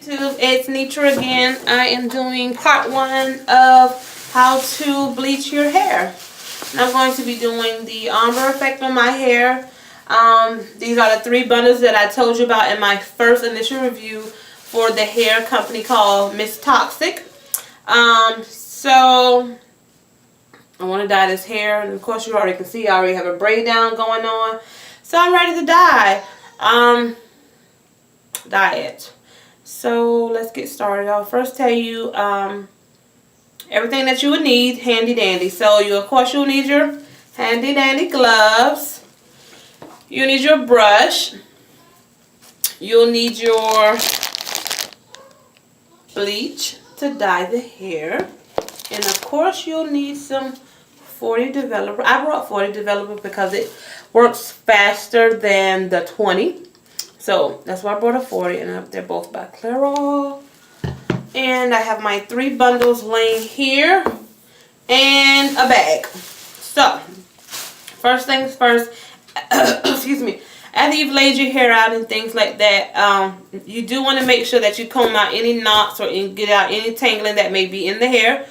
It's Nitra again. I am doing part 1 of how to bleach your hair. And I'm going to be doing the ombre effect on my hair. These are the 3 bundles that I told you about in my first initial review for the hair company called Miss Toxic. So I want to dye this hair, and of course you already can see I already have a braid down going on. So I'm ready to dye. Dye it. So let's get started. I'll first tell you everything that you would need, handy dandy. So of course you'll need your handy dandy gloves. You need your brush. You'll need your bleach to dye the hair. And of course you'll need some 40 developer. I brought 40 developer because it works faster than the 20. So that's why I brought a 40, and they're both by Clairol. And I have my 3 bundles laying here and a bag. So first things first, excuse me, after you've laid your hair out and things like that, you do want to make sure that you comb out any knots or get out any tangling that may be in the hair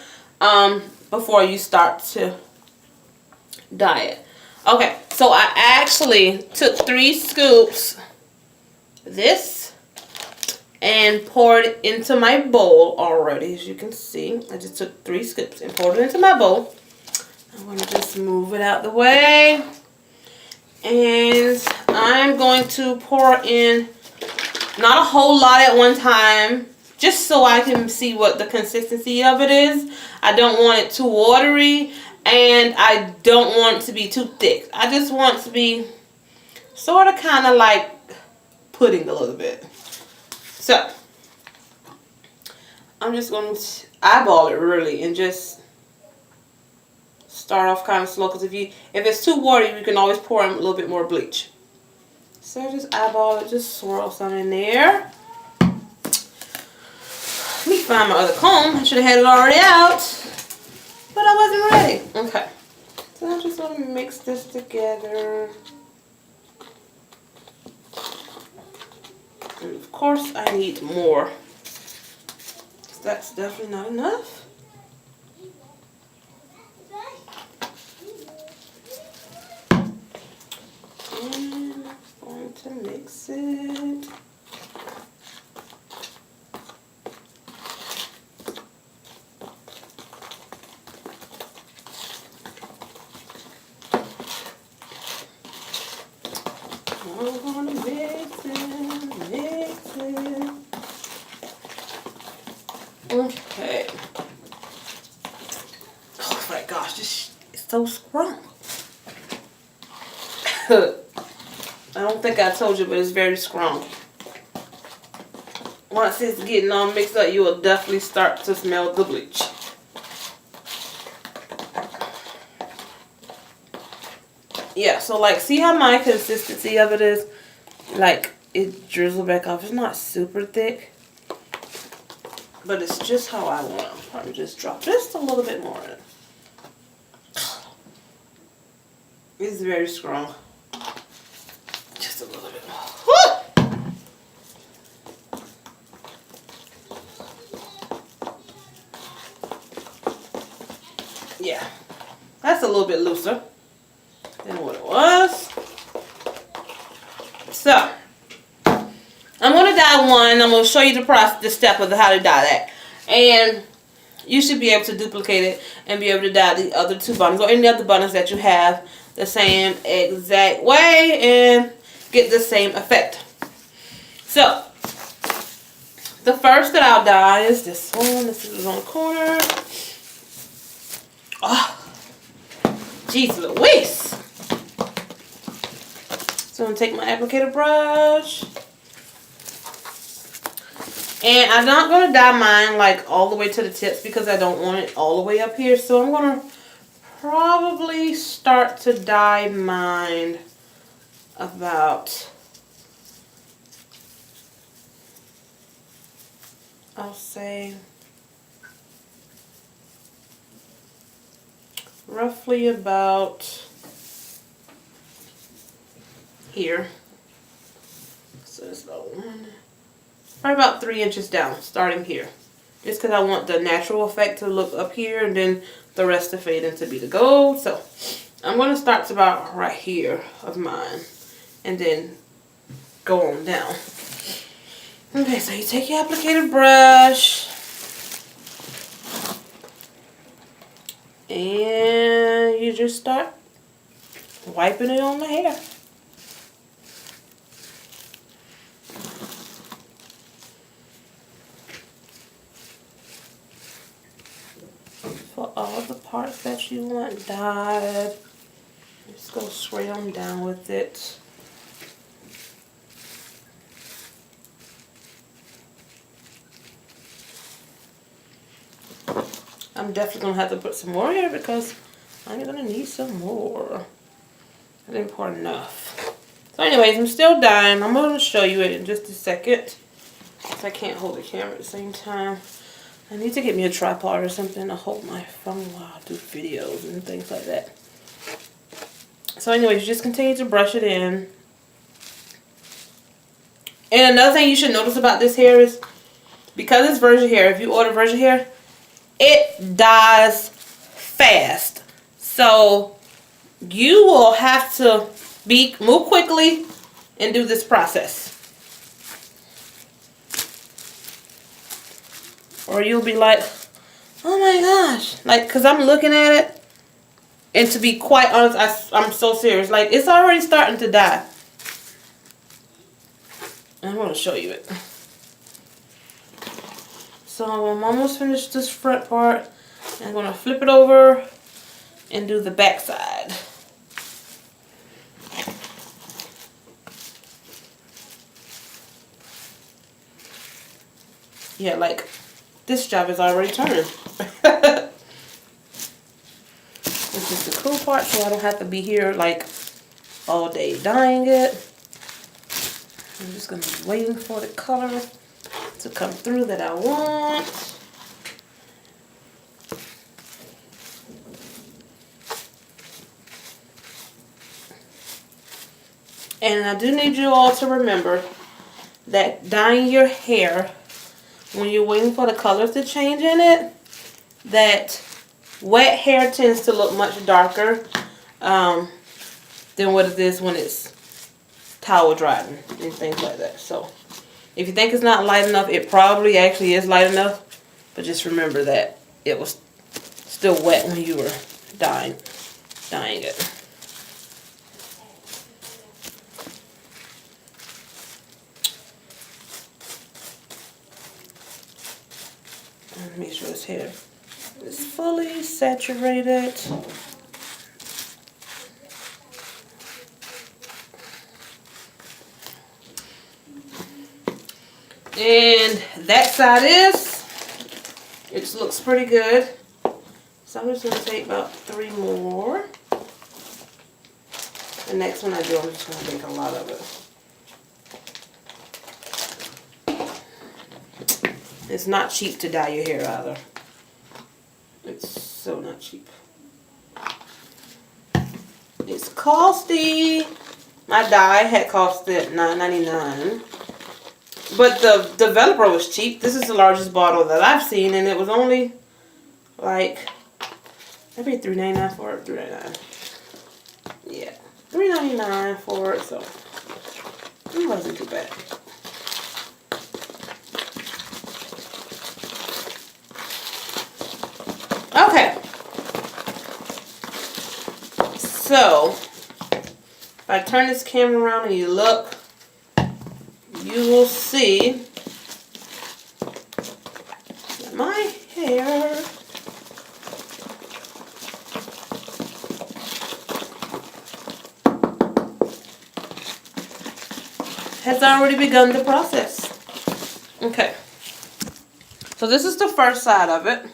before you start to dye it. Okay, so I actually took 3 scoops this and poured it into my bowl already. As you can see, I just took 3 scoops and poured it into my bowl. I'm going to just move it out the way, and I'm going to pour in not a whole lot at one time, just so I can see what the consistency of it is. I don't want it too watery, and I don't want it to be too thick. I just want it to be sort of kind of like pudding a little bit. So I'm just going to eyeball it really and just start off kind of slow, because if it's too watery, you can always pour in a little bit more bleach. So just eyeball it, just swirl some in there. Let me find my other comb. I should have had it already out, but I wasn't ready. Okay, so I'm just going to mix this together. And of course I need more. That's definitely not enough. And I'm going to mix it. I'm going to mix it. Okay. Oh my gosh, this is so strong. I don't think I told you, but it's very strong. Once it's getting all mixed up, you will definitely start to smell the bleach. Yeah, so like, see how my consistency of it is? Like, it drizzled back off. It's not super thick, but it's just how I want. I'll probably just drop just a little bit more in it. It's very strong. Just a little bit more. Woo! Yeah, that's a little bit looser than what it was. So I'm going to dye one. I'm going to show you the step of how to dye that, and you should be able to duplicate it and be able to dye the other 2 bundles or any other bundles that you have the same exact way and get the same effect. So the first that I'll dye is this one. This is on the corner. Oh, jeez Louise. So I'm going to take my applicator brush. And I'm not going to dye mine like all the way to the tips because I don't want it all the way up here. So I'm going to probably start to dye mine about, I'll say, roughly about here. So it's about 1, Probably about 3 inches down, starting here. Just because I want the natural effect to look up here and then the rest to fade into be the gold. So I'm going to start to about right here of mine and then go on down. Okay, so you take your applicator brush and you just start wiping it on the hair. For all the parts that you want dyed, just go spray them down with it. I'm definitely going to have to put some more here because I'm going to need some more. I didn't pour enough. So anyways, I'm still dyeing. I'm going to show you it in just a second. Because I can't hold the camera at the same time. I need to get me a tripod or something to hold my phone while I do videos and things like that. So anyways, just continue to brush it in. And another thing you should notice about this hair is, because it's virgin hair, if you order virgin hair, it dyes fast. So you will have to move quickly and do this process. Or you'll be like, oh my gosh. Like, because I'm looking at it, and to be quite honest, I'm so serious. Like, it's already starting to dye. I'm going to show you it. So I'm almost finished this front part. I'm going to flip it over and do the back side. Yeah, like, this job is already turning. This is the cool part, so I don't have to be here like all day dyeing it. I'm just going to be waiting for the color to come through that I want. And I do need you all to remember that dyeing your hair, when you're waiting for the colors to change in it, that wet hair tends to look much darker than what it is when it's towel dried and things like that. So if you think it's not light enough, it probably actually is light enough. But just remember that it was still wet when you were dyeing it. Make sure this hair is fully saturated. And that side it looks pretty good. So I'm just going to take about 3 more. The next one I do, I'm just going to make a lot of it. It's not cheap to dye your hair either. It's so not cheap. It's costly. My dye had costed $9.99. But the developer was cheap. This is the largest bottle that I've seen, and it was only like, I paid $3.99 for it. $3.99. Yeah, $3.99 for it, so it wasn't too bad. Okay, so if I turn this camera around and you look, you will see that my hair has already begun the process. Okay, so this is the first side of it.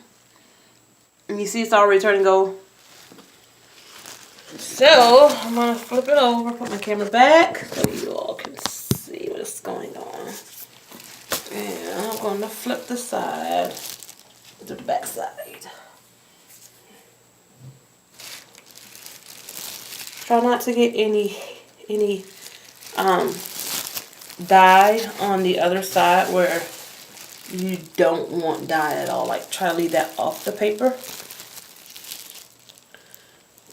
And you see it's already turning gold. So I'm going to flip it over, put my camera back so you all can see what's going on. And I'm going to flip the side to the back side. Try not to get any dye on the other side where you don't want dye at all. Like, try to leave that off the paper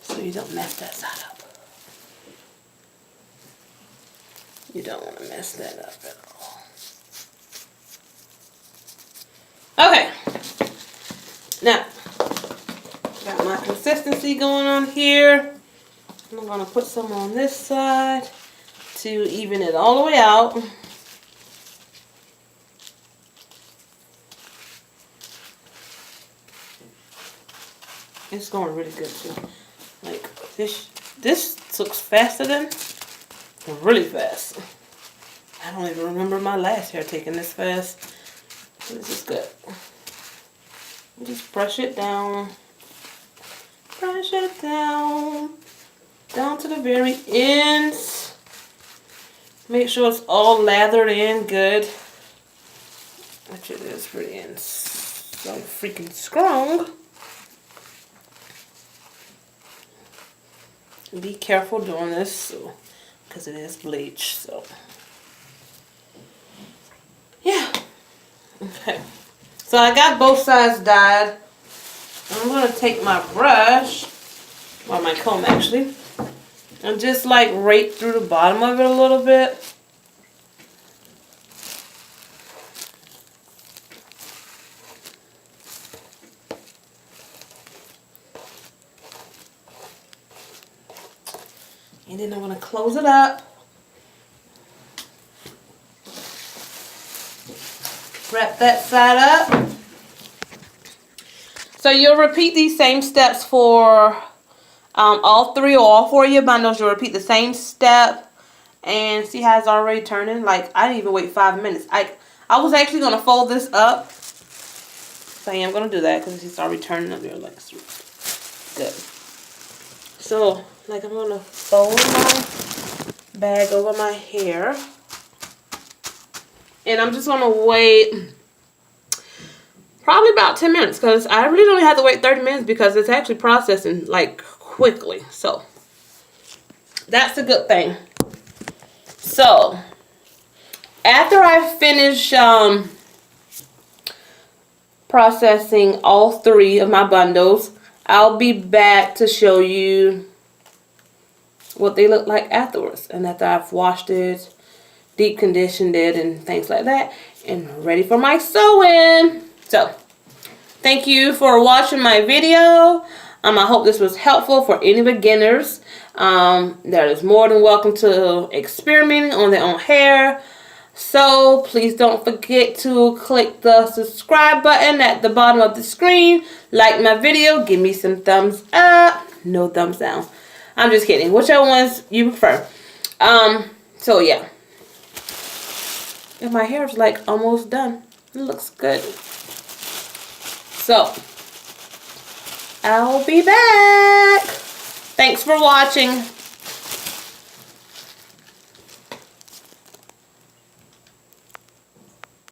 so you don't mess that side up. You don't want to mess that up at all. Okay. Now, got my consistency going on here. I'm going to put some on this side to even it all the way out. It's going really good too. Like this looks faster than really fast. I don't even remember my last hair taking this fast. This is good. Just brush it down. Brush it down. Down to the very ends. Make sure it's all lathered in good. Which it is pretty in so freaking strong. Be careful doing this, because it is bleach. So yeah. Okay. So I got both sides dyed. I'm gonna take my brush, or my comb actually, and just like rake through the bottom of it a little bit. And then I'm going to close it up. Wrap that side up. So you'll repeat these same steps for all three or all four of your bundles. You'll repeat the same step. And see how it's already turning? Like, I didn't even wait 5 minutes. I was actually going to fold this up. So I am going to do that because it's already turning up there. Like, good. So, like, I'm going to fold my bag over my hair. And I'm just going to wait probably about 10 minutes. Because I really don't have to wait 30 minutes because it's actually processing, like, quickly. So, that's a good thing. So, after I finish processing all three of my bundles, I'll be back to show you what they look like afterwards. And after I've washed it, deep conditioned it, and things like that, and ready for my sewing. So, thank you for watching my video. I hope this was helpful for any beginners that is more than welcome to experimenting on their own hair. So please don't forget to click the subscribe button at the bottom of the screen. Like my video, give me some thumbs up, no thumbs down. I'm just kidding, whichever ones you prefer. So yeah. And my hair is like almost done. It looks good. So I'll be back. Thanks for watching.